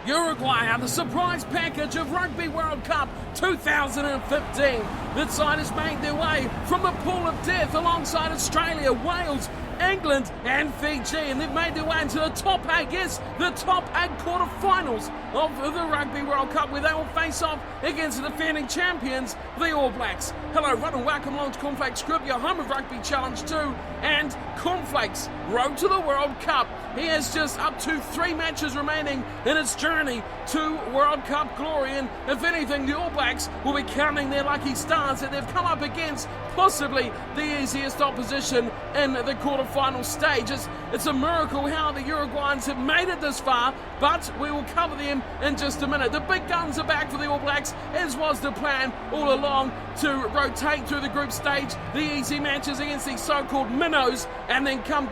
Uruguay are the surprise package of Rugby World Cup 2015. The side has made their way from the pool of death alongside Australia, Wales, England and Fiji, and they've made their way into the top 8, yes, the top 8 quarterfinals of the Rugby World Cup, where they will face off against the defending champions, the All Blacks. Hello, run and welcome along to Cornflakes Group, your home of Rugby Challenge 2, and Cornflakes, road to the World Cup. He has just up to 3 matches remaining in his journey to World Cup glory, and if anything, the All Blacks will be counting their lucky stars that they've come up against possibly the easiest opposition in the quarterfinal stage. It's a miracle how the Uruguayans have made it this far, but we will cover them in just a minute. The big guns are back for the All Blacks, as was the plan all along, to rotate through the group stage, the easy matches against the so-called minnows, and then come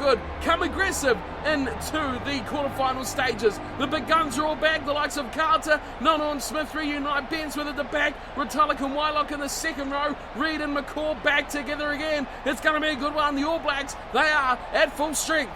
aggressive into the quarterfinal stages. The big guns are all back, the likes of Carter, Nono and Smith reunite, Ben Smith at the back, Retallick and Wylock in the second row, Reid and McCaw back together again. It's going to be a good one. The All Blacks, they are at full strength.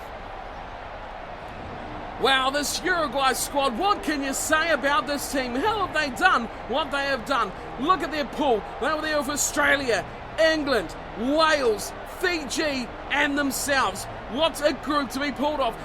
Wow, this Uruguay squad, what can you say about this team? How have they done what they have done? Look at their pool. They were there with Australia, England, Wales, Fiji and themselves. What a group to be pulled off.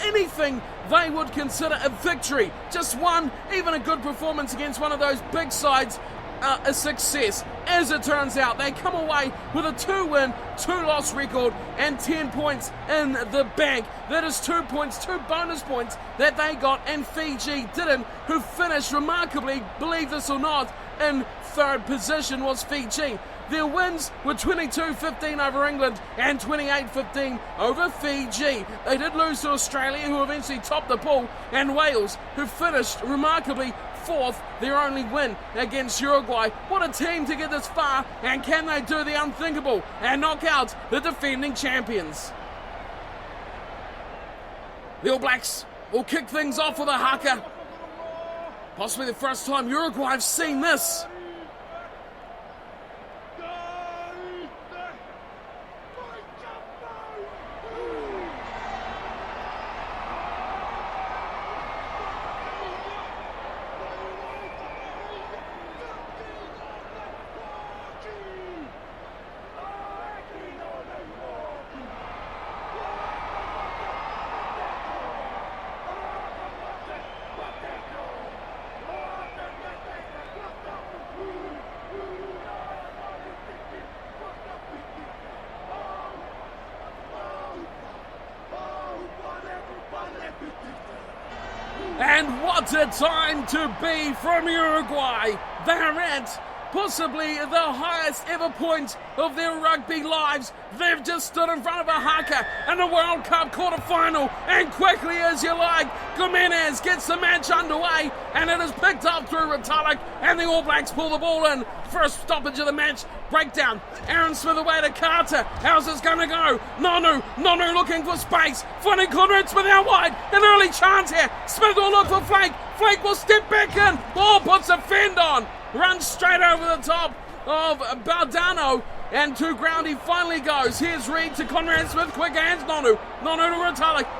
Anything they would consider a victory. Just one, even a good performance against one of those big sides, a success. As it turns out, they come away with a 2-win, 2-loss record and 10 points in the bank. That is 2 points, 2 bonus points that they got and Fiji didn't, who finished remarkably, believe this or not, in third position was Fiji. Their wins were 22-15 over England and 28-15 over Fiji. They did lose to Australia, who eventually topped the pool, and Wales, who finished remarkably fourth, their only win against Uruguay. What a team to get this far, and can they do the unthinkable and knock out the defending champions? The All Blacks will kick things off with a haka. Possibly the first time Uruguay have seen this. And what a time to be from Uruguay. They're at possibly the highest ever point of their rugby lives. They've just stood in front of a haka in the World Cup quarterfinal, and quickly as you like, Jimenez gets the match underway, and it is picked up through Retallick, and the All Blacks pull the ball in. First stoppage of the match, breakdown. Aaron Smith away to Carter. How's this going to go? Nonu looking for space, finding Conrad Smith out wide. An early chance here. Smith will look for Flake. Flake will step back in. Ball puts a fend on. Runs straight over the top of Baldano, and to ground he finally goes. Here's Reid to Conrad Smith, quick hands, Nonu to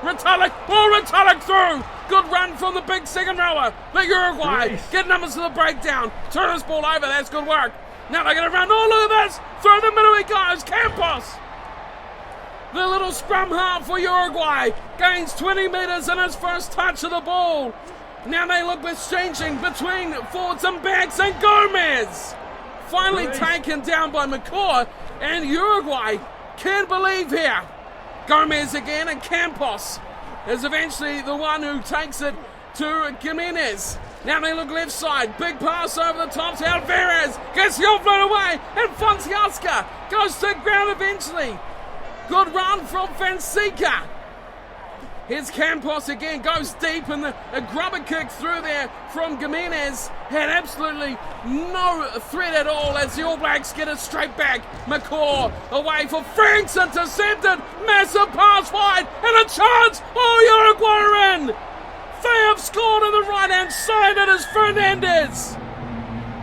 Retallick through. Good run from the big second rower. The Uruguay get numbers to the breakdown. Turn this ball over, that's good work. Now they're going to run, look at this, through the middle he goes, Campos. The little scrum half for Uruguay gains 20 metres in his first touch of the ball. Now they look exchanging between forwards and backs, and Gomez finally taken down by McCaw, and Uruguay can't believe here. Gomez again, and Campos is eventually the one who takes it to Jimenez. Now they look left side, big pass over the top to Alvarez, gets the offload away, and Fonseca goes to ground eventually. Good run from Fonseca. Here's Campos again, goes deep, and a grubber kick through there from Jimenez had absolutely no threat at all as the All Blacks get it straight back. McCaw away for Franks, intercepted, massive pass wide, and a chance. Oh, Uruguay are in. They have scored on the right-hand side. It is Fernandez.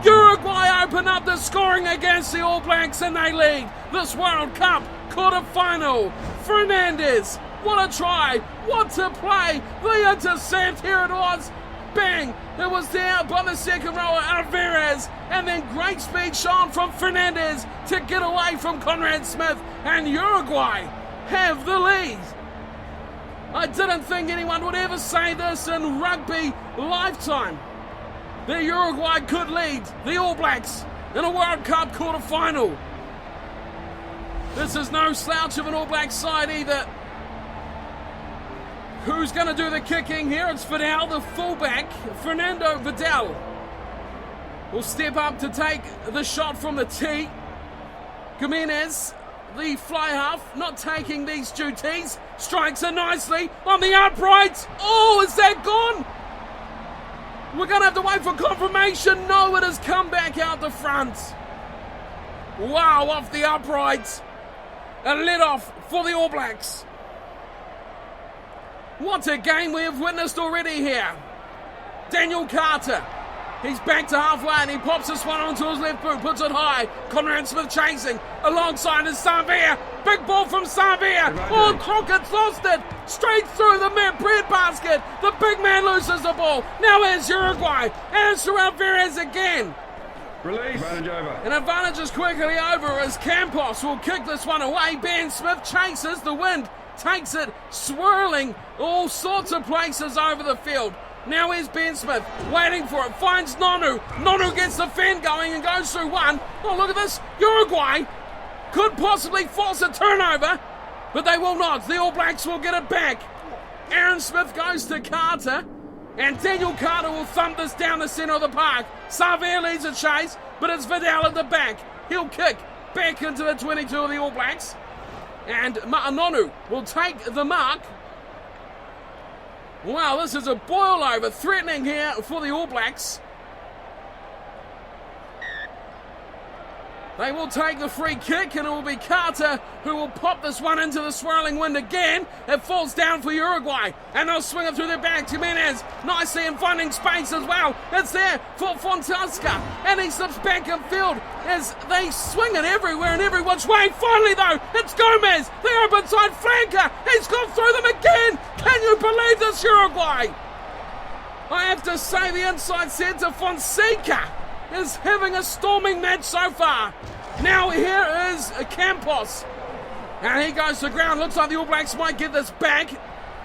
Uruguay open up the scoring against the All Blacks, and they lead this World Cup quarter-final. Fernandez, what a try, what a play, the intercept, here it was. bang! It was there by the second rower, Alvarez, and then great speed shown from Fernandez to get away from Conrad Smith, and Uruguay have the lead. I didn't think anyone would ever say this in rugby lifetime, that Uruguay could lead the All Blacks in a World Cup quarter-final. This is no slouch of an All Black side either. Who's going to do the kicking here? It's Vidal, the fullback. Fernando Vidal will step up to take the shot from the tee. Jimenez, the fly half, not taking these duties, strikes it nicely on the upright. Oh, is that gone? We're going to have to wait for confirmation. No, it has come back out the front. Wow, off the upright. A let off for the All Blacks. What a game we have witnessed already here. Daniel Carter. He's back to halfway and he pops this one onto his left boot, puts it high. Conrad Smith chasing alongside is Savia. Big ball from Savia. Oh, Crockett's lost it. Straight through the bread basket. The big man loses the ball. Now here's Uruguay. And it's Alvarez again. Release. Advantage over. An advantage is quickly over as Campos will kick this one away. Ben Smith chases the wind. Takes it swirling all sorts of places over the field. Now here's Ben Smith waiting for it. Finds Nonu. Nonu gets the fan going and goes through one. Oh, look at this. Uruguay could possibly force a turnover, but they will not. The All Blacks will get it back. Aaron Smith goes to Carter, and Daniel Carter will thump this down the centre of the park. Savia leads a chase, but it's Vidal at the back. He'll kick back into the 22 of the All Blacks. And Ma'anonu will take the mark. Wow, this is a boil over, threatening here for the All Blacks. They will take the free kick, and it will be Carter who will pop this one into the swirling wind again. It falls down for Uruguay, and they'll swing it through their back. Jimenez nicely and finding space as well. It's there for Fontasca, and he slips back in field as they swing it everywhere and every which way. Finally, though, it's Gomez, the open side flanker. He's gone through them again. Can you believe this, Uruguay? I have to say the inside centre, Fonseca, is having a storming match so far. Now here is Campos, and he goes to ground. Looks like the All Blacks might get this back.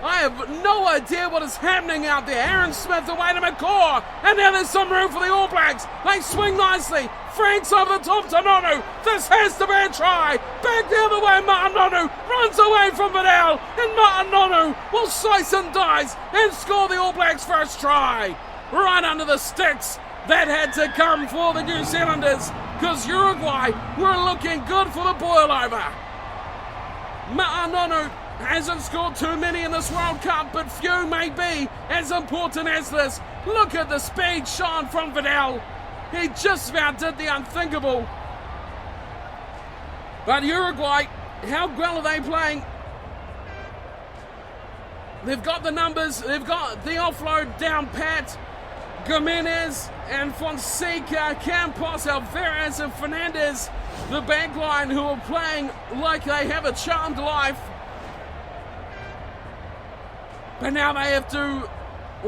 I have no idea what is happening out there. Aaron Smith away to McCaw, and now there's some room for the All Blacks. They swing nicely. Franks over the top to Nonu. This has to be a try. Back the other way, Martin Nonu runs away from Vidal, and Martin Nonu will slice and dice and score the All Blacks' first try. Right under the sticks. That had to come for the New Zealanders, because Uruguay were looking good for the boil over. Ma'anonu hasn't scored too many in this World Cup, but few may be as important as this. Look at the speed shown from Vidal. He just about did the unthinkable. But Uruguay, how well are they playing? They've got the numbers, they've got the offload down pat. Jimenez and Fonseca, Campos, Alvarez and Fernandez, the backline, who are playing like they have a charmed life. But now they have to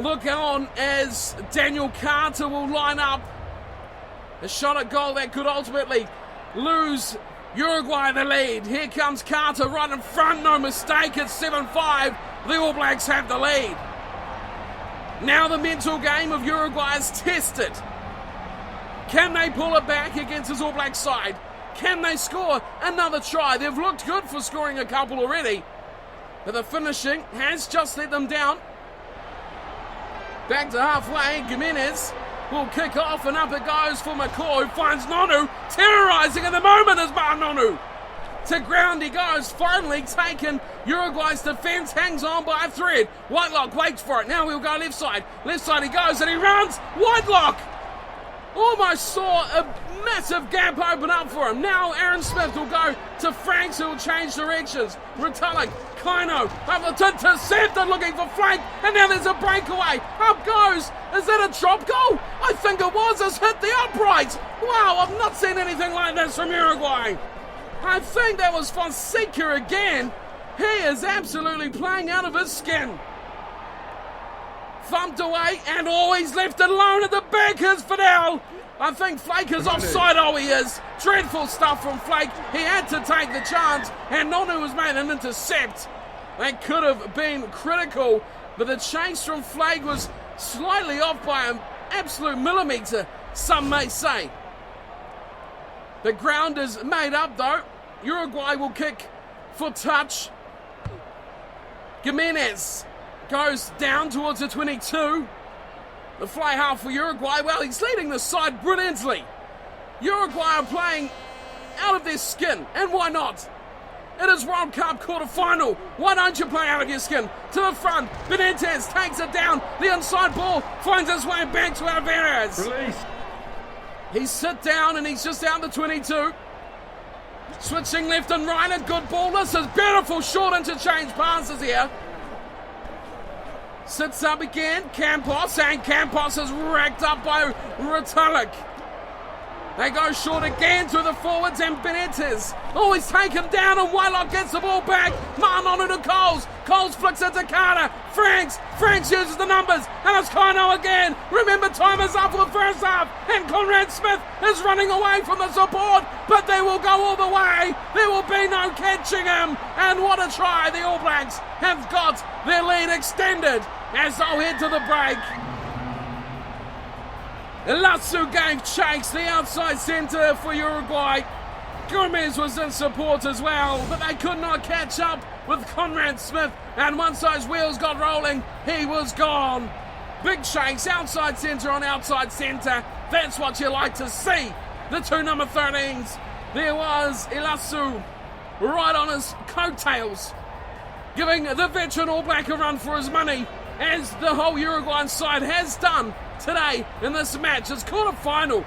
look on as Daniel Carter will line up. A shot at goal that could ultimately lose Uruguay the lead. Here comes Carter right in front, no mistake, it's 7-5. The All Blacks have the lead. Now the mental game of Uruguay is tested. Can they pull it back against his All Black side? Can they score another try? They've looked good for scoring a couple already, but the finishing has just let them down. Back to halfway, Jimenez will kick off, and up it goes for McCaw, who finds Nonu. Terrorising at the moment is Nonu. To ground he goes, finally taken. Uruguay's defence hangs on by a thread. Whitelock waits for it. Now he'll go left side. Left side he goes and he runs. Whitelock almost saw a massive gap open up for him. Now Aaron Smith will go to Franks, who will change directions. Retallick, Kaino, up the intercepted, looking for flank, and now there's a breakaway. Up goes. Is that a drop goal? I think it was. It's hit the upright. Wow, I've not seen anything like this from Uruguay. I think that was Fonseca again. He is absolutely playing out of his skin. thumped away, and always left alone at the back is Fidel. I think Flake is offside. Oh, he is. Dreadful stuff from Flake. He had to take the chance, and Nonu was made an intercept. That could have been critical, but the chase from Flake was slightly off by an absolute millimetre, some may say. The ground is made up, though. Uruguay will kick for touch. Jimenez goes down towards the 22. The fly half for Uruguay. Well, he's leading the side brilliantly. Uruguay are playing out of their skin, and why not? It is World Cup quarter-final. Why don't you play out of your skin? To the front, Benitez takes it down. The inside ball finds its way back to Alvarez. Release. He's sit down and he's just out the 22. Switching left and right, a good ball. This is beautiful short interchange passes here. Sits up again, Campos, and Campos is racked up by Retallick. They go short again to the forwards, and Benitez. Oh, he's taken down, and Whitelock gets the ball back. Martin on to Coles. Coles flicks it to Carter. Franks uses the numbers, and it's Kino again. Remember, time is up for the first half, and Conrad Smith is running away from the support, but they will go all the way. There will be no catching him, and what a try. The All Blacks have got their lead extended as they'll head to the break. Elasu gave chase, the outside centre for Uruguay. Gomez was in support as well, but they could not catch up with Conrad Smith, and once those wheels got rolling, he was gone. Big chase, outside centre on outside centre. That's what you like to see. The two number 13s. There was Elasu right on his coattails, giving the veteran All Black a run for his money, as the whole Uruguayan side has done today in this match. It's quarter-final.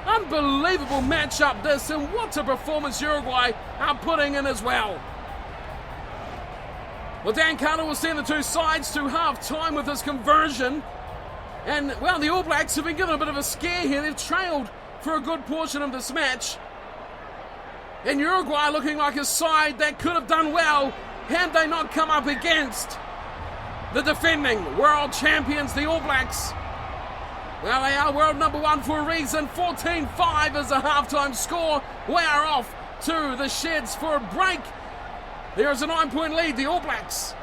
Unbelievable matchup this, and what a performance Uruguay are putting in as well. Well, Dan Carter will send the two sides to half-time with his conversion. And, well, the All Blacks have been given a bit of a scare here. They've trailed for a good portion of this match. And Uruguay looking like a side that could have done well had they not come up against the defending world champions, the All Blacks. Well, they are world number one for a reason. 14-5 is the halftime score. We are off to the sheds for a break. There is a 9-point lead. The All Blacks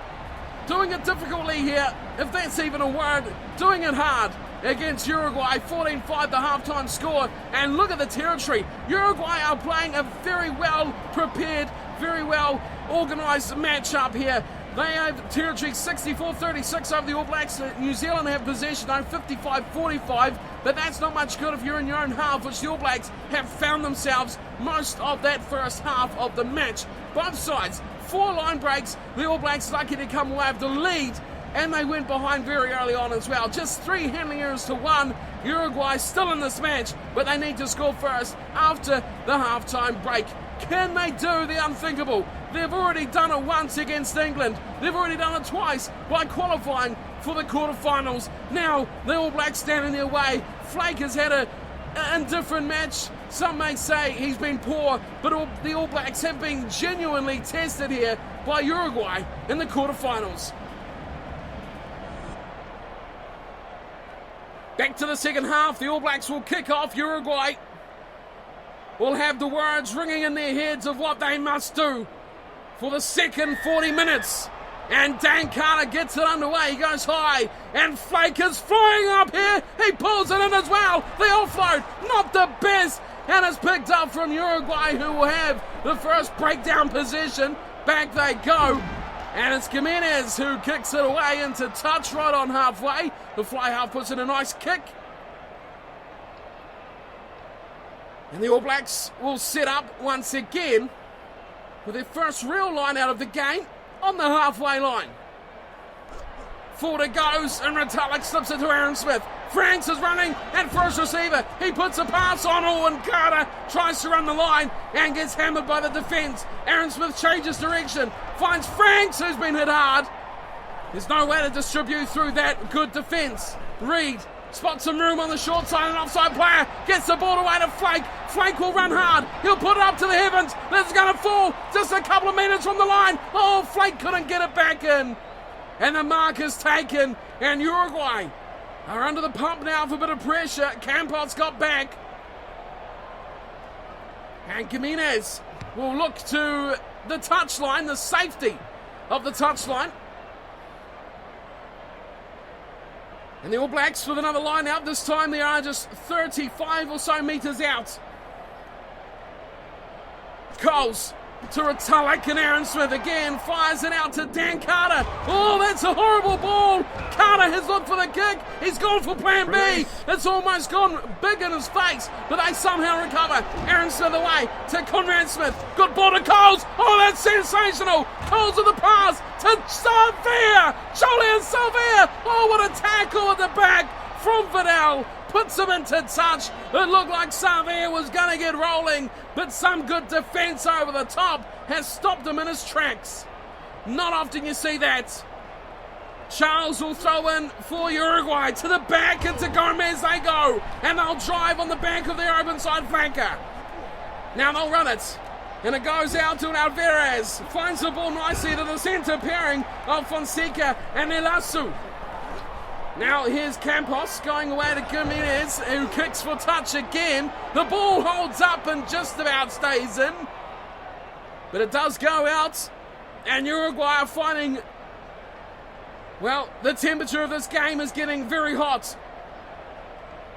doing it difficultly here, if that's even a word. Doing it hard against Uruguay. 14-5 the halftime score. And look at the territory. Uruguay are playing a very well prepared, very well organised matchup here. They have territory 64-36 over the All Blacks. New Zealand have possession now 55-45, but that's not much good if you're in your own half, which the All Blacks have found themselves most of that first half of the match. Both sides, 4 line breaks. The All Blacks lucky to come away with the lead, and they went behind very early on as well. Just 3 handling errors to 1. Uruguay still in this match, but they need to score first after the halftime break. Can they do the unthinkable? They've already done it once against England. They've already done it twice by qualifying for the quarterfinals. Now, the All Blacks stand in their way. Flake has had an indifferent match. Some may say he's been poor, but the All Blacks have been genuinely tested here by Uruguay in the quarterfinals. Back to the second half. The All Blacks will kick off. Uruguay will have the words ringing in their heads of what they must do for the second 40 minutes. And Dan Carter gets it underway. He goes high, and Flake is flying up here. He pulls it in as well. The offload, not the best, and it's picked up from Uruguay, who will have the first breakdown possession. Back they go, and it's Jimenez who kicks it away into touch right on halfway. The fly half puts in a nice kick. And the All Blacks will set up once again with their first real line out of the game on the halfway line. Forward it goes, and Retallick slips it to Aaron Smith. Franks is running, and first receiver, he puts a pass on. And Carter tries to run the line and gets hammered by the defence. Aaron Smith changes direction, finds Franks, who's been hit hard. There's no way to distribute through that good defence. Reed spots some room on the short side, an offside player gets the ball away to Flake. Flake will run hard. He'll put it up to the heavens. This is going to fall just a couple of metres from the line. Oh, Flake couldn't get it back in. and the mark is taken, and Uruguay are under the pump now for a bit of pressure. Campos got back, and Jimenez will look to the touchline, the safety of the touchline. And the All Blacks with another line out. This time they are just 35 or so metres out. Coles to Retallick, and Aaron Smith again fires it out to Dan Carter. Oh, that's a horrible ball. Carter has looked for the kick. He's gone for plan B. It's almost gone big in his face, but they somehow recover. Aaron Smith away to Conrad Smith. Good ball to Coles. Oh, that's sensational. Coles with the pass to Savia. Julian Savia. Oh, what a tackle at the back from Vidal. Puts him into touch. It looked like Savia was going to get rolling, but some good defence over the top has stopped him in his tracks. Not often you see that. Charles will throw in for Uruguay. To the back, into Gomez they go, and they'll drive on the back of their open side flanker. Now they'll run it, and it goes out to Alvarez. Finds the ball nicely to the centre pairing of Fonseca and Elasu. Now here's Campos going away to Jimenez, who kicks for touch again. The ball holds up and just about stays in, but it does go out, and Uruguay are finding, well, the temperature of this game is getting very hot.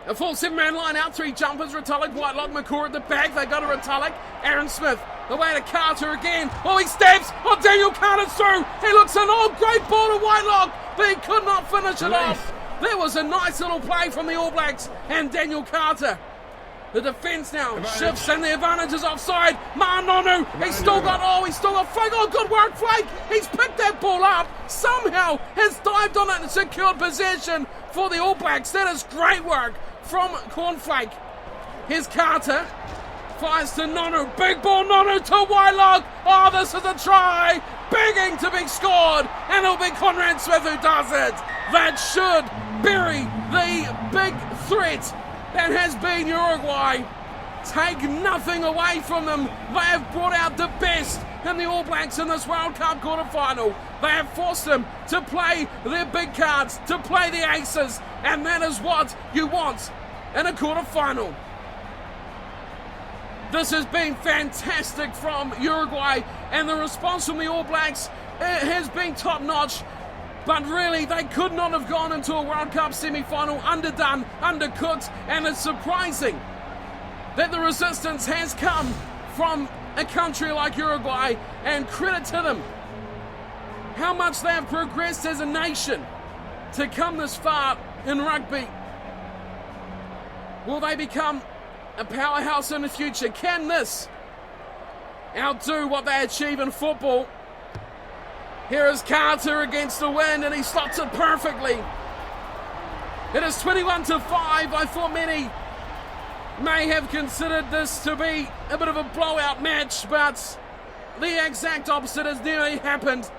A full 7-man line out, 3 jumpers, Retallick, Whitelock, McCaw at the back. They go to Retallick, Aaron Smith, away to Carter again. Oh, he steps. Oh, Daniel Carter's through. He looks an great ball to Whitelock, but he could not finish it off. There was a nice little play from the All Blacks and Daniel Carter. The defence now shifts, and the advantage is offside. Manonu, he's still got Flake. Oh, good work, Flake. He's picked that ball up, somehow has dived on it and secured possession for the All Blacks. That is great work from Cornflake. Here's Carter. Fires to Nonu. Big ball, Nonu to Whitelock. Oh, this is a try. Begging to be scored. And it'll be Conrad Smith who does it. That should bury the big threat that has been Uruguay. Take nothing away from them. They have brought out the best in the All Blacks in this World Cup quarter-final. They have forced them to play their big cards, to play the aces. And that is what you want in a quarter-final. This has been fantastic from Uruguay, and the response from the All Blacks has been top-notch. But really, they could not have gone into a World Cup semi-final underdone, undercooked, and it's surprising that the resistance has come from a country like Uruguay, and credit to them. How much they have progressed as a nation to come this far in rugby. Will they become a powerhouse in the future? Can this outdo what they achieve in football? Here is Carter against the wind, and he slots it perfectly. It is 21-5. I thought many may have considered this to be a bit of a blowout match, but the exact opposite has nearly happened.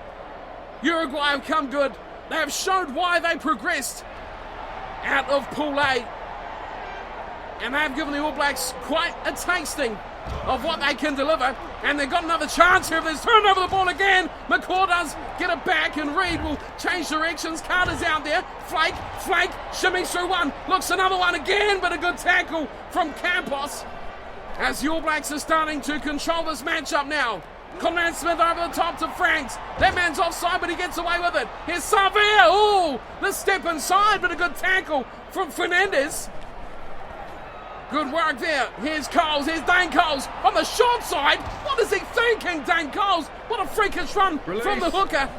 Uruguay have come good. They have showed why they progressed out of Pool A. And they have given the All Blacks quite a tasting of what they can deliver. And they've got another chance here. If there's turned over the ball again, McCaw does get it back, and Reed will change directions. Carter's out there. Flake, shimmies through one. Looks another one again, but a good tackle from Campos. As the All Blacks are starting to control this matchup now. Conrad Smith over the top to Franks. That man's offside, but he gets away with it. Here's Savia. Oh, the step inside, but a good tackle from Fernandez. Good work there. Here's Coles. Here's Dane Coles on the short side. What is he thinking, Dane Coles? What a freakish run from the hooker.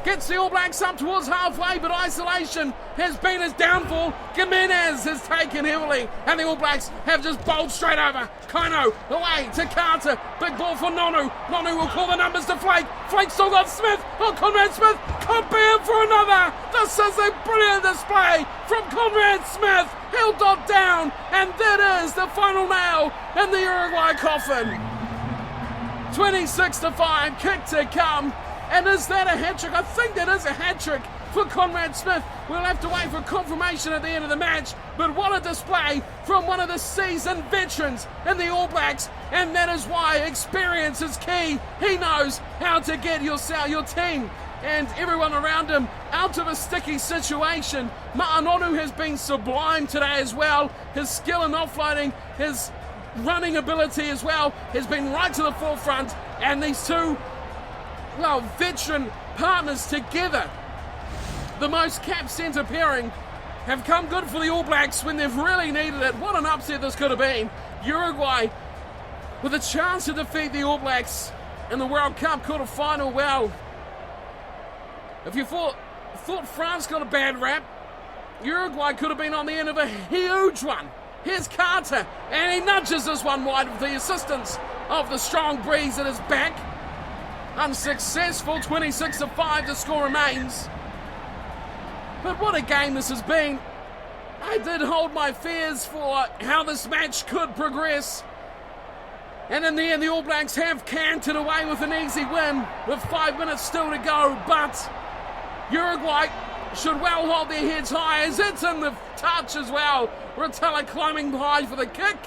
Gets the All Blacks up towards halfway, but isolation has been his downfall. Jimenez has taken heavily, and the All Blacks have just bowled straight over. Kaino away to Carter. Big ball for Nonu. Nonu will call the numbers to Flake. Flake still got Smith. Oh, Conrad Smith could be in for another. This is a brilliant display from Conrad Smith. He'll dot down, and that is the final nail in the Uruguay coffin. 26-5, kick to come. And is that a hat-trick? I think that is a hat-trick for Conrad Smith. We'll have to wait for confirmation at the end of the match. But what a display from one of the seasoned veterans in the All Blacks. And that is why experience is key. He knows how to get your team and everyone around him out of a sticky situation. Ma'anonu has been sublime today as well. His skill in offloading, his running ability as well has been right to the forefront, and these two, well, veteran partners together, the most capped centre pairing, have come good for the All Blacks when they've really needed it. What an upset this could have been. Uruguay with a chance to defeat the All Blacks in the World Cup quarter-final. Well, if you thought France got a bad rap, Uruguay could have been on the end of a huge one. Here's Carter, and he nudges this one wide with the assistance of the strong breeze at his back. Unsuccessful, 26-5, the score remains. But what a game this has been. I did hold my fears for how this match could progress. And in the end, the All Blacks have cantered away with an easy win with 5 minutes still to go. But Uruguay should well hold their heads high as it's in the touch as well. Rotella climbing high for the kick,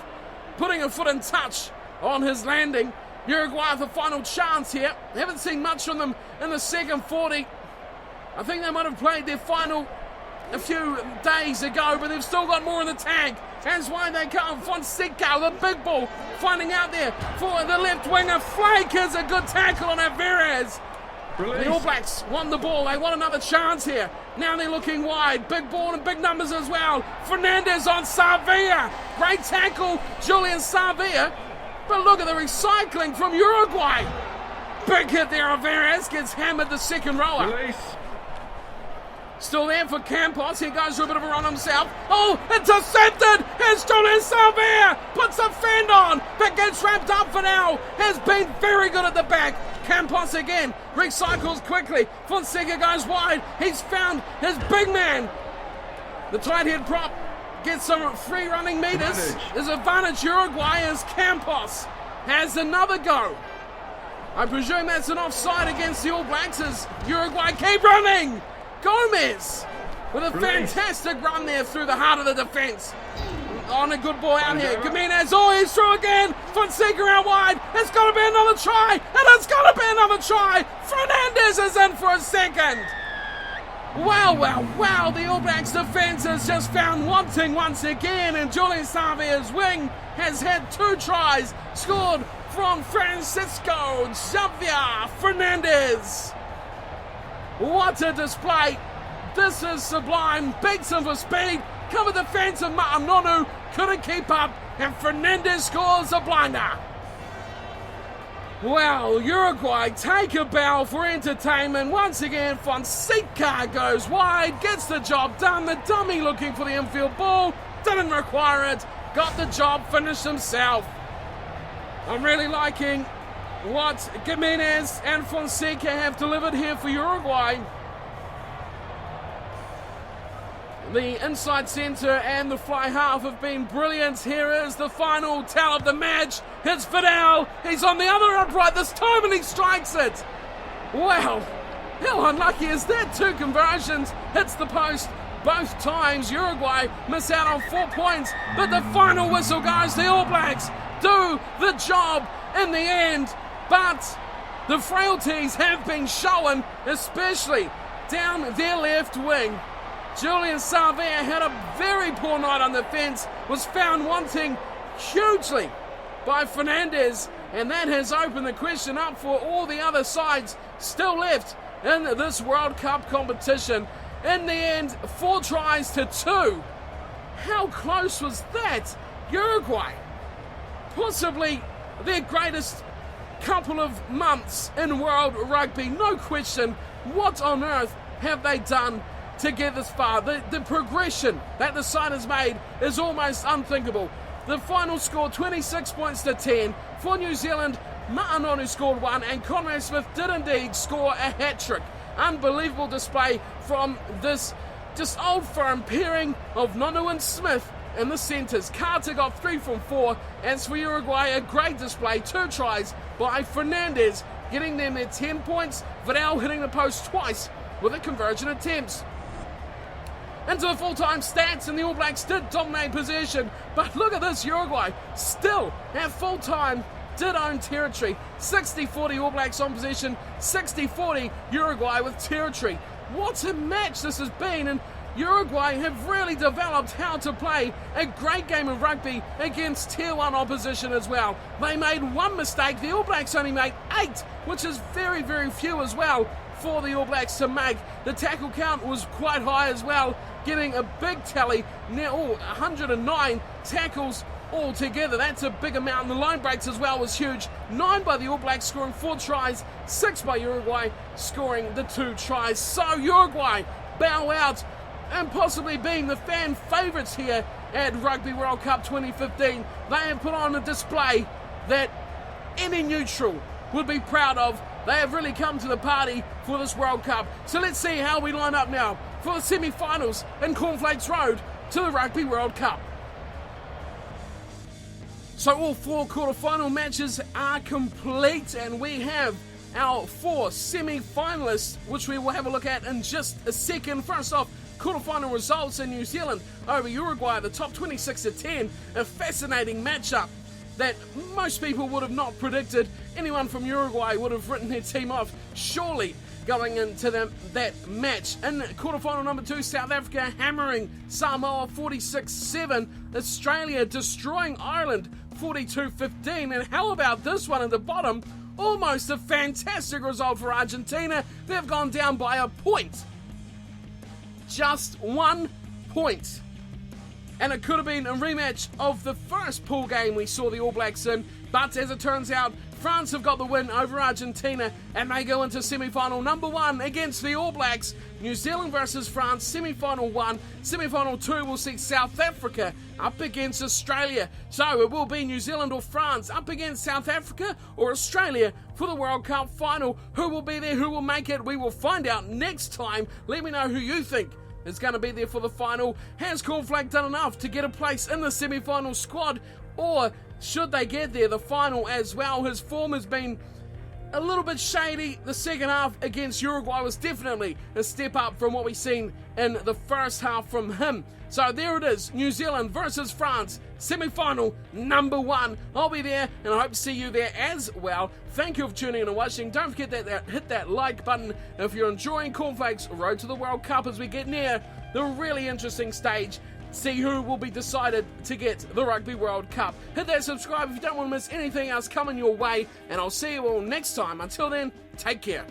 putting a foot in touch on his landing. Uruguay with the final chance here. Haven't seen much from them in the second 40. I think they might have played their final a few days ago, but they've still got more in the tag. That's why they come. Fonseca, the big ball, finding out there for the left winger. Flake is a good tackle on Alvarez. The All Blacks won the ball. They want another chance here. Now they're looking wide. Big ball and big numbers as well. Fernandez on Sarvia. Great tackle, Julian Sarvia. But look at the recycling from Uruguay. Big hit there. Alvarez gets hammered, the second rower. Release. Still there for Campos. He goes for a bit of a run himself. Oh, intercepted! Here's Julian Sarvia! Puts a fend on, but gets wrapped up for now. Has been very good at the back. Campos again, recycles quickly. Fonseca goes wide. He's found his big man. The tight head prop gets some free running meters. His advantage Uruguay as Campos has another go. I presume that's an offside against the All Blacks as Uruguay keep running. Gomez with a fantastic run there through the heart of the defence. On a good ball out here. Jimenez, oh, he's through again. Fonseca out wide. It's got to be another try. And it's got to be another try. Fernandez is in for a second. Wow. The All Blacks defence has just found wanting once again. And Julian Sarvia's wing has had 2 tries scored from Francisco Xavier Fernandez. What a display. This is sublime. Beats him for speed. Covered the fence of Ma'anonu. Couldn't keep up. And Fernandez scores a blinder. Well, Uruguay take a bow for entertainment. Once again, Fonseca goes wide. Gets the job done. The dummy looking for the infield ball. Didn't require it. Got the job. Finished himself. I'm really liking what Jimenez and Fonseca have delivered here for Uruguay. The inside centre and the fly half have been brilliant. Here is the final tell of the match. It's Fidel. He's on the other upright this time and he strikes it. Wow, how unlucky is that? 2 conversions. Hits the post both times. Uruguay miss out on 4 points, but the final whistle goes. The All Blacks do the job in the end. But the frailties have been shown, especially down their left wing. Julian Sarvia had a very poor night on the fence, was found wanting hugely by Fernandez, and that has opened the question up for all the other sides still left in this World Cup competition. In the end, 4 tries to 2. How close was that? Uruguay, possibly their greatest couple of months in world rugby, no question. What on earth have they done to get this far? The progression that the side has made is almost unthinkable. The final score 26 points to 10 for New Zealand. Ma'anonu scored 1 and Conrad Smith did indeed score a hat-trick. Unbelievable display from this just old firm pairing of Nonu and Smith in the centres. Carter got 3 from 4. As for Uruguay, a great display. 2 tries by Fernandez, getting them their 10 points. Vidal hitting the post twice with the conversion attempts. Into the full-time stats, and the All Blacks did dominate possession. But look at this, Uruguay still at full-time did own territory. 60-40 All Blacks on possession, 60-40 Uruguay with territory. What a match this has been, and Uruguay have really developed how to play a great game of rugby against Tier 1 opposition as well. They made one mistake, the All Blacks only made 8, which is very, very few as well for the All Blacks to make. The tackle count was quite high as well, getting a big tally, 109 tackles altogether. That's a big amount, and the line breaks as well was huge. 9 by the All Blacks, scoring 4 tries, 6 by Uruguay, scoring the 2 tries. So Uruguay bow out and possibly being the fan favourites here at Rugby World Cup 2015. They have put on a display that any neutral would be proud of. They have really come to the party for this World Cup. So let's see how we line up now for the semi-finals in Cornflakes Road to the Rugby World Cup. So all 4 quarter-final matches are complete, and we have our 4 semi-finalists, which we will have a look at in just a second. First off, quarter-final results in New Zealand over Uruguay, the top 26-10, a fascinating matchup that most people would have not predicted. Anyone from Uruguay would have written their team off, surely, going into that match. In quarter-final number 2, South Africa hammering Samoa 46-7, Australia destroying Ireland 42-15, and how about this one at the bottom? Almost a fantastic result for Argentina. They've gone down by a point. Just 1 point. And it could have been a rematch of the first pool game we saw the All Blacks in, but as it turns out, France have got the win over Argentina, and they go into semi-final number 1 against the All Blacks. New Zealand versus France, semi-final 1. Semi-final 2 will see South Africa up against Australia. So it will be New Zealand or France up against South Africa or Australia for the World Cup final. Who will be there? Who will make it? We will find out next time. Let me know who you think is going to be there for the final. Has Cornflake done enough to get a place in the semi-final squad, or should they get there, the final as well? His form has been a little bit shady. The second half against Uruguay was definitely a step up from what we've seen in the first half from him. So there it is, New Zealand versus France, semi-final number 1. I'll be there, and I hope to see you there as well. Thank you for tuning in and watching. Don't forget that hit that like button if you're enjoying Cornflakes Road to the World Cup as we get near the really interesting stage. See who will be decided to get the Rugby World Cup. Hit that subscribe if you don't want to miss anything else coming your way, and I'll see you all next time. Until then, take care.